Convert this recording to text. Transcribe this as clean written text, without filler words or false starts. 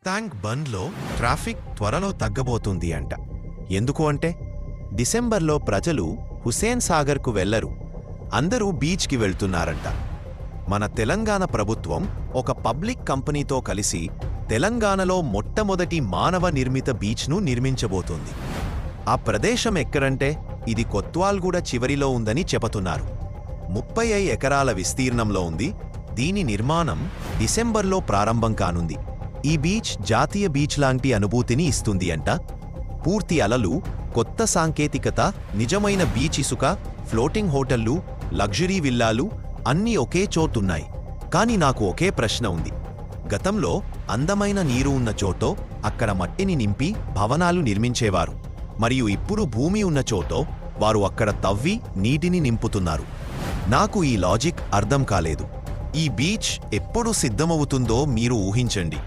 Rohtang బంద్లో traffic త్వరలో తగ్గబోతుంది అంట. ఎందుకు అంటే డిసెంబర్లో ప్రజలు హుసేన్ సాగర్కు వెళ్లరు, అందరూ బీచ్కి వెళ్తున్నారంట. మన తెలంగాణ ప్రభుత్వం ఒక పబ్లిక్ కంపెనీతో కలిసి తెలంగాణలో మొట్టమొదటి మానవ నిర్మిత బీచ్ను నిర్మించబోతోంది. ఆ ప్రదేశం ఎక్కడంటే ఇది కొత్వాల్గూడ చివరిలో ఉందని చెబుతున్నారు. 35 ఎకరాల విస్తీర్ణంలో ఉంది. దీని నిర్మాణం డిసెంబర్లో ప్రారంభం కానుంది. ఈ బీచ్ జాతీయ బీచ్ లాంటి అనుభూతిని ఇస్తుంది అంట. పూర్తి అలలు, కొత్త సాంకేతికత, నిజమైన బీచ్ ఇసుక, ఫ్లోటింగ్ హోటళ్లు, లగ్జరీ విల్లాలు అన్నీ ఒకే చోటున్నాయి. కానీ నాకు ఒకే ప్రశ్న ఉంది. గతంలో అందమైన నీరు ఉన్న చోటో అక్కడ మట్టిని నింపి భవనాలు నిర్మించేవారు, మరియు ఇప్పుడు భూమి ఉన్న చోటో వారు అక్కడ తవ్వి నీటిని నింపుతున్నారు. నాకు ఈ లాజిక్ అర్థం కాలేదు. ఈ బీచ్ ఎప్పుడు సిద్ధమవుతుందో మీరు ఊహించండి.